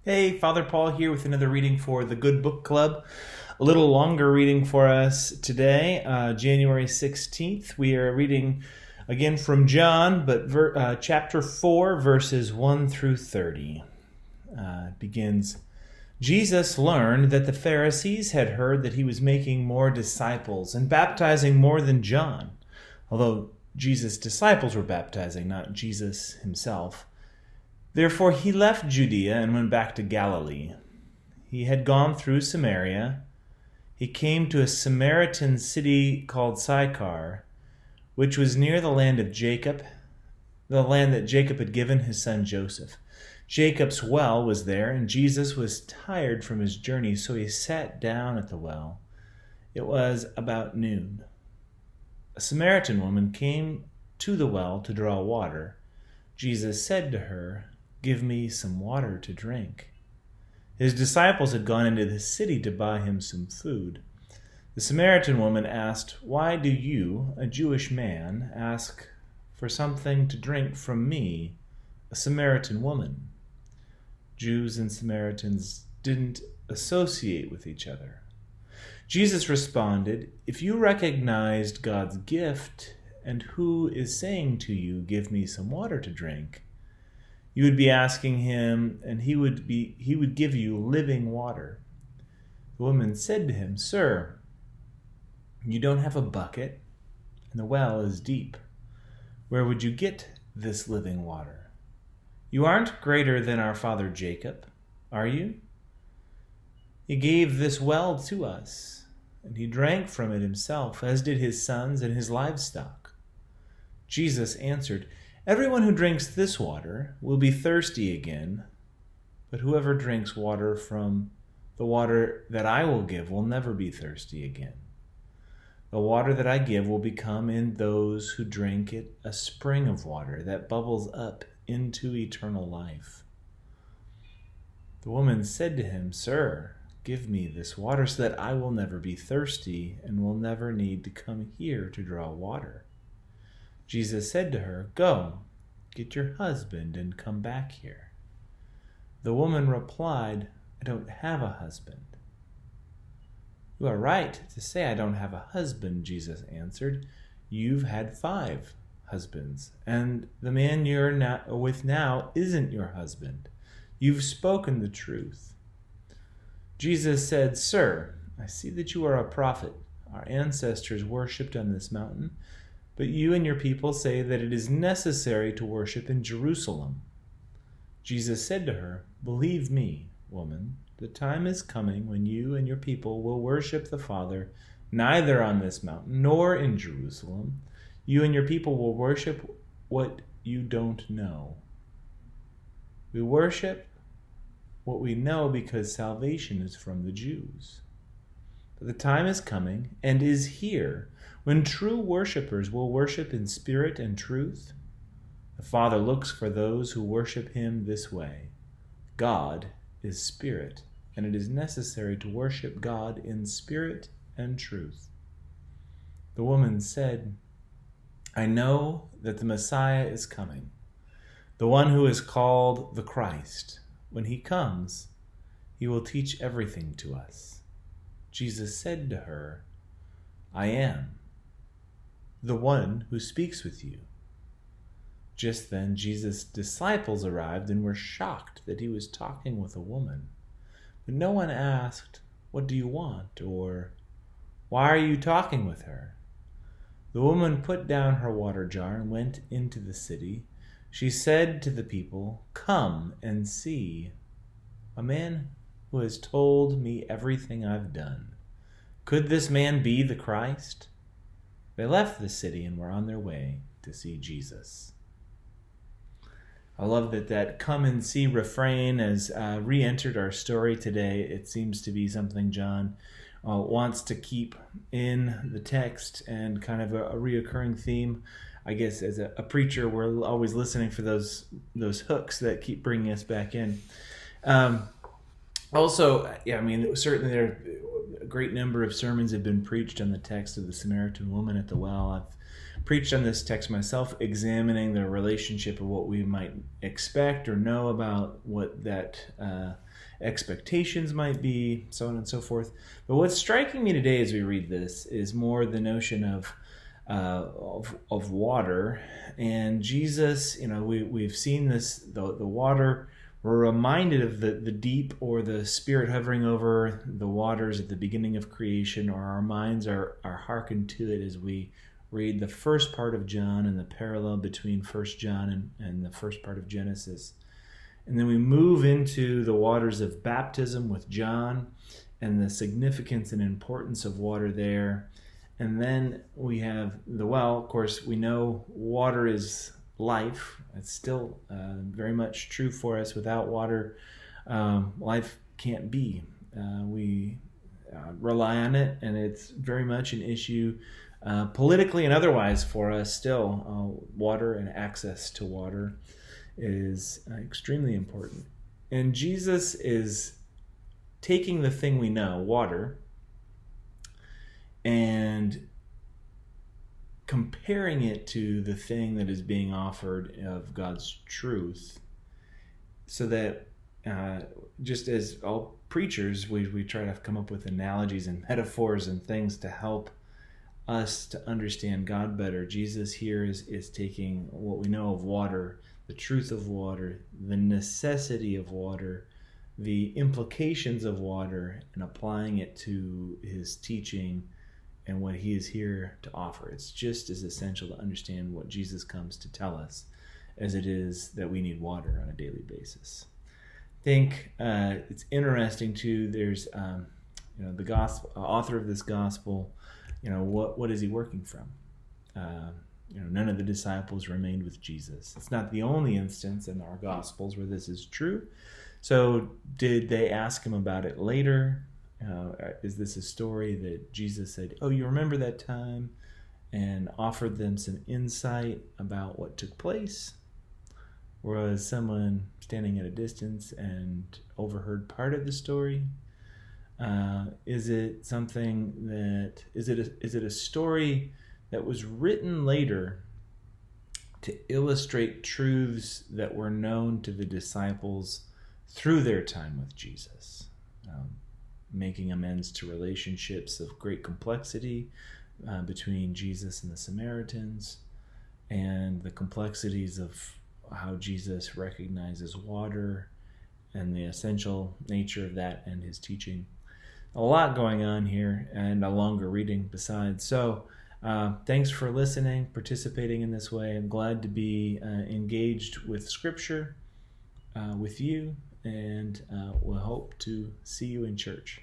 Hey, Father Paul here with another reading for the Good Book Club. A little longer reading for us today, January 16th. We are reading again from John, but chapter 4, verses 1 through 30. It begins, Jesus learned that the Pharisees had heard that he was making more disciples and baptizing more than John, although Jesus' disciples were baptizing, not Jesus himself. Therefore he left Judea and went back to Galilee. He had gone through Samaria. He came to a Samaritan city called Sychar, which was near the land of Jacob, the land that Jacob had given his son Joseph. Jacob's well was there, and Jesus was tired from his journey, so he sat down at the well. It was about noon. A Samaritan woman came to the well to draw water. Jesus said to her, "Give me some water to drink." His disciples had gone into the city to buy him some food. The Samaritan woman asked, "Why do you, a Jewish man, ask for something to drink from me, a Samaritan woman?" Jews and Samaritans didn't associate with each other. Jesus responded, "If you recognized God's gift and who is saying to you, 'Give me some water to drink,' you would be asking him, and he would give you living water." The woman said to him, "Sir, you don't have a bucket, and the well is deep. Where would you get this living water? You aren't greater than our father Jacob, are you? He gave this well to us, and he drank from it himself, as did his sons and his livestock." Jesus answered, "Everyone who drinks this water will be thirsty again, but whoever drinks water from the water that I will give will never be thirsty again. The water that I give will become in those who drink it a spring of water that bubbles up into eternal life." The woman said to him, "Sir, give me this water so that I will never be thirsty and will never need to come here to draw water." Jesus said to her, "Go, get your husband and come back here." The woman replied, "I don't have a husband." "You are right to say I don't have a husband," Jesus answered. "You've had 5 husbands, and the man you're with now isn't your husband. You've spoken the truth." Jesus said, "Sir, I see that you are a prophet. Our ancestors worshipped on this mountain, but you and your people say that it is necessary to worship in Jerusalem." Jesus said to her, "Believe me, woman, the time is coming when you and your people will worship the Father neither on this mountain nor in Jerusalem. You and your people will worship what you don't know. We worship what we know because salvation is from the Jews. But the time is coming and is here when true worshipers will worship in spirit and truth. The Father looks for those who worship him this way. God is spirit, and it is necessary to worship God in spirit and truth." The woman said, "I know that the Messiah is coming, the one who is called the Christ. When he comes, he will teach everything to us." Jesus said to her, "I am the one who speaks with you." Just then, Jesus' disciples arrived and were shocked that he was talking with a woman. But no one asked, "What do you want?" or "Why are you talking with her?" The woman put down her water jar and went into the city. She said to the people, "Come and see a man who has told me everything I've done. Could this man be the Christ?" They left the city and were on their way to see Jesus. I love that "come and see" refrain has re-entered our story today. It seems to be something John wants to keep in the text and kind of a reoccurring theme. I guess as a preacher, we're always listening for those hooks that keep bringing us back in. Certainly there are a great number of sermons have been preached on the text of the Samaritan woman at the well. I've preached on this text myself, examining the relationship of what we might expect or know about what that expectations might be, so on and so forth. But what's striking me today as we read this is more the notion of water. And Jesus, we've seen this, the water. We're reminded of the deep, or the Spirit hovering over the waters at the beginning of creation, or our minds are hearkened to it as we read the first part of John and the parallel between 1 John and the first part of Genesis. And then we move into the waters of baptism with John and the significance and importance of water there. And then we have the well. Of course, we know water is life. It's still very much true for us. Without water, life can't be. We rely on it, and it's very much an issue politically and otherwise for us still. Water and access to water is extremely important. And Jesus is taking the thing we know, water, and comparing it to the thing that is being offered of God's truth, so that just as all preachers, we try to come up with analogies and metaphors and things to help us to understand God better. Jesus here is taking what we know of water, the truth of water, the necessity of water, the implications of water, and applying it to his teaching and what he is here to offer. It's just as essential to understand what Jesus comes to tell us as it is that we need water on a daily basis. I think it's interesting too. There's the gospel author of this gospel. What is he working from? None of the disciples remained with Jesus. It's not the only instance in our gospels where this is true. So did they ask him about it later? Is this a story that Jesus said, "Oh, you remember that time," and offered them some insight about what took place? Or was someone standing at a distance and overheard part of the story? Is it something that is it a story that was written later to illustrate truths that were known to the disciples through their time with Jesus? Making amends to relationships of great complexity between Jesus and the Samaritans, and the complexities of how Jesus recognizes water and the essential nature of that and his teaching. A lot going on here, and a longer reading besides. So thanks for listening, participating in this way. I'm glad to be engaged with Scripture with you, and we'll hope to see you in church.